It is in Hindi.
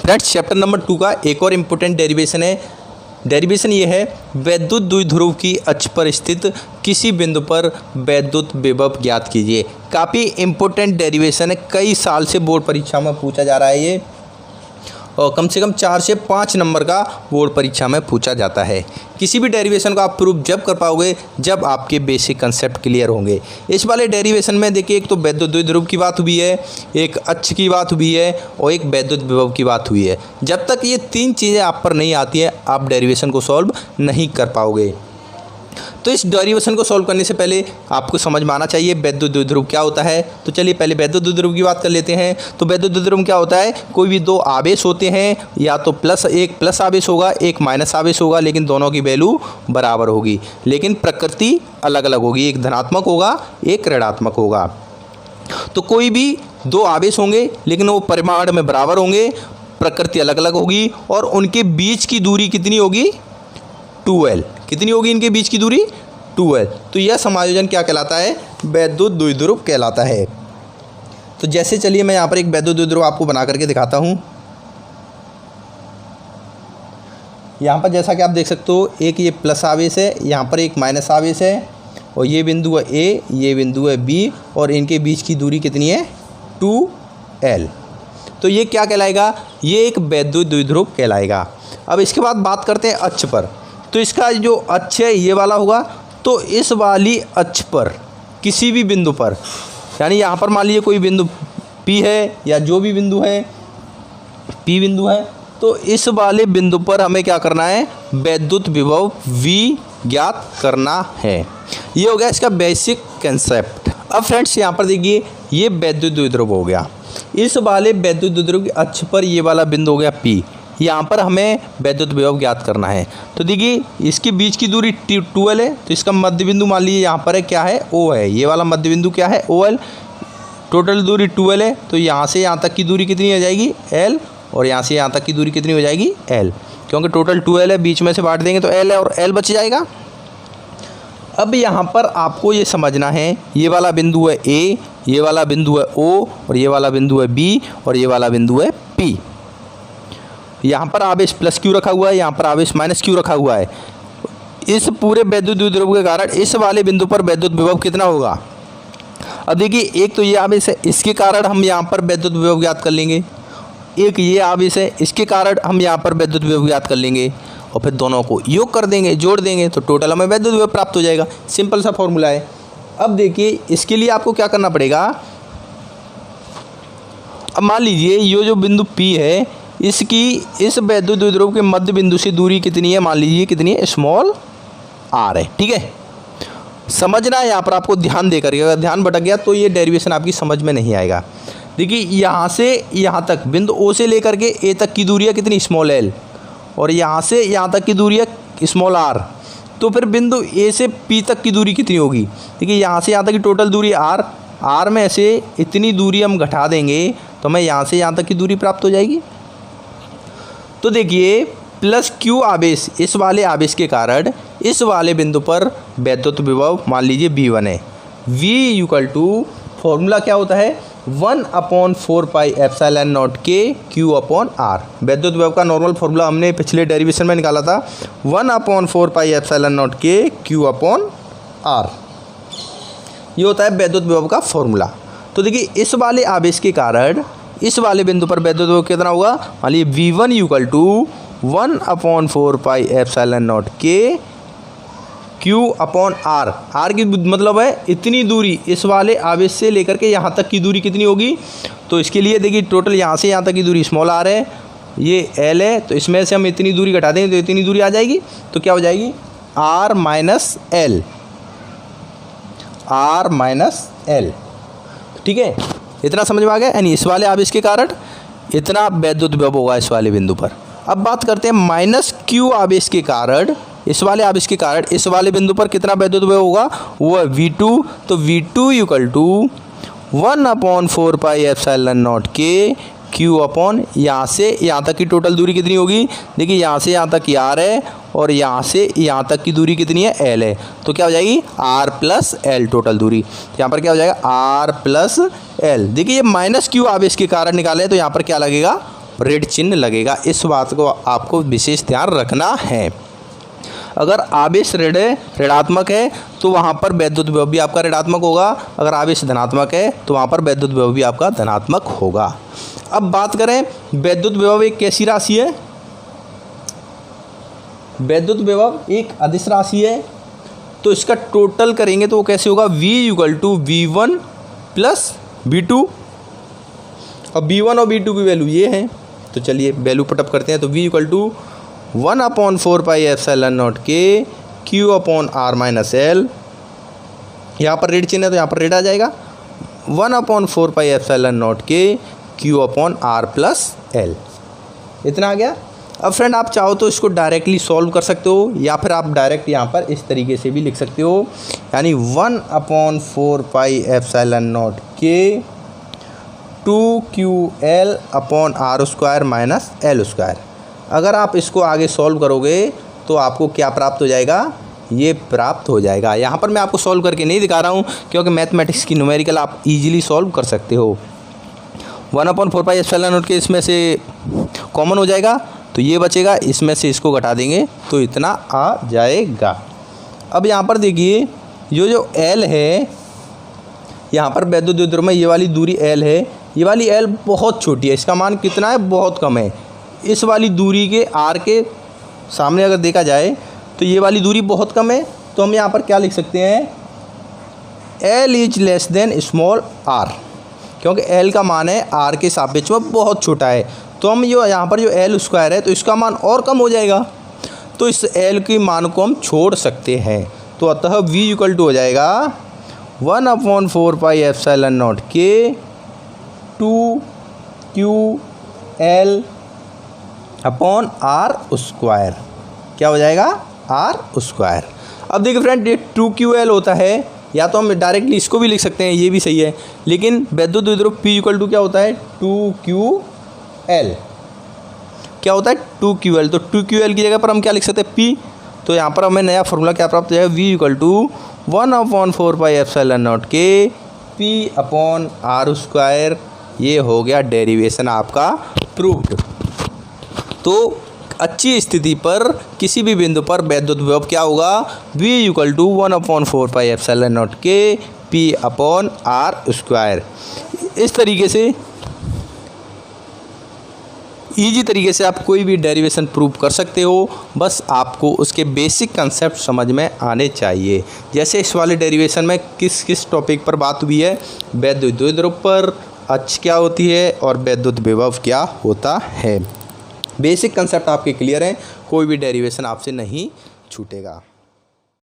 फ्रेंड्स चैप्टर नंबर 2 का एक और इम्पोर्टेंट डेरिवेशन है। डेरिवेशन ये है, वैद्युत द्विध्रुव की अक्ष पर स्थित किसी बिंदु पर वैद्युत विभव ज्ञात कीजिए। काफ़ी इम्पोर्टेंट डेरिवेशन है, कई साल से बोर्ड परीक्षा में पूछा जा रहा है ये, और कम से कम 4 से 5 नंबर का बोर्ड परीक्षा में पूछा जाता है। किसी भी डेरिवेशन को आप प्रूव जब कर पाओगे जब आपके बेसिक कंसेप्ट क्लियर होंगे। इस वाले डेरिवेशन में देखिए, एक तो वैद्युत द्विध्रुव की बात हुई है, एक अक्ष की बात हुई है और एक वैद्युत विभव की बात हुई है। जब तक ये 3 चीज़ें आप पर नहीं आती हैं आप डेरिवेशन को सॉल्व नहीं कर पाओगे। तो इस डेरिवेशन को सॉल्व करने से पहले आपको समझ में आना चाहिए वैद्युत द्विध्रुव क्या होता है। तो चलिए पहले वैद्युत द्विध्रुव की बात कर लेते हैं। तो वैद्युत द्विध्रुव क्या होता है, कोई भी 2 आवेश होते हैं, या तो एक प्लस आवेश होगा, एक माइनस आवेश होगा, लेकिन दोनों की वैल्यू बराबर होगी, लेकिन प्रकृति अलग अलग होगी, एक धनात्मक होगा एक ऋणात्मक होगा। तो कोई भी 2 आवेश होंगे लेकिन वो परिमाण में बराबर होंगे, प्रकृति अलग अलग होगी, और उनके बीच की दूरी कितनी होगी, 2l। कितनी होगी इनके बीच की दूरी, 2l। तो यह समायोजन क्या कहलाता है, वैद्युत द्विध्रुव कहलाता है। तो जैसे चलिए मैं यहाँ पर एक वैद्युत द्विध्रुव आपको बना करके दिखाता हूँ। यहाँ पर जैसा कि आप देख सकते हो, एक ये प्लस आवेश है, यहाँ पर एक माइनस आवेश है, और ये बिंदु है A, ये बिंदु है B, और इनके बीच की दूरी कितनी है, 2l। तो ये क्या कहलाएगा, ये एक वैद्युत द्विध्रुव कहलाएगा। अब इसके बाद बात करते हैं अक्ष पर। तो इसका जो अक्ष है ये वाला होगा, तो इस वाली अक्ष पर किसी भी बिंदु पर, यानी यहाँ पर मान लीजिए कोई बिंदु P है, या जो भी बिंदु है P बिंदु है, तो इस वाले बिंदु पर हमें क्या करना है, वैद्युत विभव V ज्ञात करना है। ये हो गया इसका बेसिक कंसेप्ट। अब फ्रेंड्स यहाँ पर देखिए, ये वैद्युत द्विध्रुव हो गया। इस वाले वैद्युत द्विध्रुव की अक्ष पर ये वाला बिंदु हो गया P, यहाँ पर हमें वैद्युत विभव ज्ञात करना है। तो देखिए इसके बीच की दूरी 2l है, तो इसका मध्य बिंदु मान लीजिए यहाँ पर है, क्या है, O है। ये वाला मध्य बिंदु क्या है, OL। टोटल दूरी 2l है, तो यहाँ से यहाँ तक की दूरी कितनी हो जाएगी, l, और यहाँ से यहाँ तक की दूरी कितनी हो जाएगी, l। क्योंकि टोटल 2l है, बीच में से बांट देंगे तो l है और l बच जाएगा। अब यहाँ पर आपको ये समझना है, ये वाला बिंदु है A, ये वाला बिंदु है O, और ये वाला बिंदु है B, और ये वाला बिंदु है P। यहाँ पर आवेश प्लस क्यू रखा हुआ है, यहाँ पर आवेश माइनस क्यू रखा हुआ है। इस पूरे वैद्युत द्विध्रुव के कारण इस वाले बिंदु पर वैद्युत विभव कितना होगा। अब देखिए, एक तो ये आवेश है, इसके कारण हम यहाँ पर वैद्युत विभव ज्ञात कर लेंगे। एक ये आवेश है, इसके कारण हम यहाँ पर वैद्युत विभव ज्ञात कर लेंगे, और फिर दोनों को योग कर देंगे, जोड़ देंगे, तो टोटल हमें वैद्युत विभव प्राप्त हो जाएगा। सिंपल सा फॉर्मूला है। अब देखिए इसके लिए आपको क्या करना पड़ेगा। अब मान लीजिए ये जो बिंदु P है, इसकी इस वैद्युत द्विध्रुव के मध्य बिंदु से दूरी कितनी है, मान लीजिए कितनी है, स्मॉल r है। ठीक है, समझना है यहाँ पर आपको ध्यान दे करके, अगर ध्यान भटक गया तो ये डेरिवेशन आपकी समझ में नहीं आएगा। देखिए यहाँ से यहाँ तक बिंदु O से लेकर के A तक की दूरी है कितनी, स्मॉल l, और यहाँ से यहाँ तक की दूरी है स्मॉल r। तो फिर बिंदु A से P तक की दूरी कितनी होगी। देखिए यहाँ से यहाँ तक की टोटल दूरी r में से इतनी दूरी हम घटा देंगे तो हमें यहाँ से यहाँ तक की दूरी प्राप्त हो जाएगी। तो देखिए प्लस Q आवेश, इस वाले आवेश के कारण इस वाले बिंदु पर वैद्युत विभव मान लीजिए V1 है। V इक्वल टू फॉर्मूला क्या होता है, 1/4 pi epsilon naught K Q upon R। वैद्युत विभव का नॉर्मल फॉर्मूला हमने पिछले डेरिवेशन में निकाला था, 1/4 pi epsilon naught K Q upon R। ये होता है वैद्युत विभव का फॉर्मूला। तो देखिए इस वाले आवेश के कारण इस वाले बिंदु पर वैद्युत विभव कितना होगा, मान लीजिए V1 equal to 1/4 pi epsilon naught K Q upon R। R की मतलब है इतनी दूरी, इस वाले आवेश से लेकर के यहाँ तक की दूरी कितनी होगी। तो इसके लिए देखिए टोटल यहाँ से यहाँ तक की दूरी स्मॉल r है, ये l है, तो इसमें से हम इतनी दूरी घटा देंगे तो इतनी दूरी आ जाएगी। तो क्या हो जाएगी, r minus l, r minus l। ठीक है, इतना समझ में आ गया। यानी इस वाले आवेश के कारण इतना वैद्युत विभव होगा इस वाले बिंदु पर। अब बात करते हैं माइनस Q आवेश के कारण, इस वाले आवेश के कारण इस वाले बिंदु पर कितना वैद्युत विभव होगा, वो है V2। तो V2 equal to 1/4 pi epsilon naught K Q upon, यहाँ से यहाँ तक की टोटल दूरी कितनी होगी। देखिए यहाँ से यहाँ तक की R है, और यहाँ से यहाँ तक की दूरी कितनी है, L है। तो क्या हो जाएगी, R प्लस L टोटल दूरी। यहाँ पर क्या हो जाएगा, R प्लस L। देखिए ये माइनस Q आवेश के कारण निकाले तो यहाँ पर क्या लगेगा, ऋण चिन्ह लगेगा। इस बात को आपको विशेष ध्यान रखना है। अगर आवेश ऋणात्मक है तो वहाँ पर वैद्युत विभव भी आपका ऋणात्मक होगा। अगर आवेश धनात्मक है तो वहाँ पर वैद्युत विभव भी आपका धनात्मक होगा। अब बात करें वैद्युत विभव एक कैसी राशि है। वैद्युत विभव एक अदिश राशि है, तो इसका टोटल करेंगे तो वो कैसे होगा, V = V1 + V2। अब V1 और V2 की वैल्यू ये है, तो चलिए वैल्यू पुटअप करते हैं। तो V = 1/4πε0 K Q/R-L, यहाँ पर ऋण चिन्ह है तो यहाँ पर ऋण आ जाएगा। 1/4πε0 K Q/R+L, इतना आ गया। अब फ्रेंड आप चाहो तो इसको डायरेक्टली सॉल्व कर सकते हो, या फिर आप डायरेक्ट यहाँ पर इस तरीके से भी लिख सकते हो, यानी 1/4πε0 K 2QL/R² - L²। अगर आप इसको आगे सॉल्व करोगे तो आपको क्या प्राप्त हो जाएगा, ये प्राप्त हो जाएगा। यहाँ पर मैं आपको सॉल्व करके नहीं दिखा रहा हूँ, क्योंकि मैथमेटिक्स की न्यूमेरिकल आप इजीली सॉल्व कर सकते हो। 1/4πε0 के इसमें से कॉमन हो जाएगा तो ये बचेगा, इसमें से इसको घटा देंगे तो इतना आ जाएगा। अब यहाँ पर देखिए जो L है, यहाँ पर वैद्युत द्विध्रुव में ये वाली दूरी L है, ये वाली L बहुत छोटी है, इसका मान कितना है, बहुत कम है। इस वाली दूरी के R के सामने अगर देखा जाए तो ये वाली दूरी बहुत कम है, तो हम यहाँ पर क्या लिख सकते हैं, L r, क्योंकि L का मान है R के सापेक्ष में बहुत छोटा है। तो हम यहाँ पर जो L² है तो इसका मान और कम हो जाएगा, तो इस L के मान को हम छोड़ सकते हैं। तो अतः V = हो जाएगा 1/4πε0 K 2QL/R²। क्या हो जाएगा, R²। अब देखिए फ्रेंड, ये 2QL होता है, या तो हम डायरेक्टली इसको भी लिख सकते हैं, ये भी सही है, लेकिन वैद्युत द्विध्रुव P = क्या होता है, 2QL। क्या होता है, 2QL। तो 2QL की जगह पर हम क्या लिख सकते हैं, P। तो यहाँ पर हमें नया फॉर्मूला क्या प्राप्त हो जाएगा, V = 1/4πε0 K P/R²। ये हो गया डेरिवेशन आपका प्रूव्ड। तो अच्छी स्थिति पर किसी भी बिंदु पर वैद्युत विभव क्या होगा, V = 1/4πε0 K P/R²। इस तरीके से ईजी तरीके से आप कोई भी डेरिवेशन प्रूव कर सकते हो, बस आपको उसके बेसिक कंसेप्ट समझ में आने चाहिए। जैसे इस वाले डेरिवेशन में किस किस टॉपिक पर बात हुई है, वैद्युत द्विध्रुव पर, अक्ष क्या होती है और वैद्युत विभव क्या होता है। बेसिक कंसेप्ट आपके क्लियर हैं, कोई भी डेरिवेशन आपसे नहीं छूटेगा।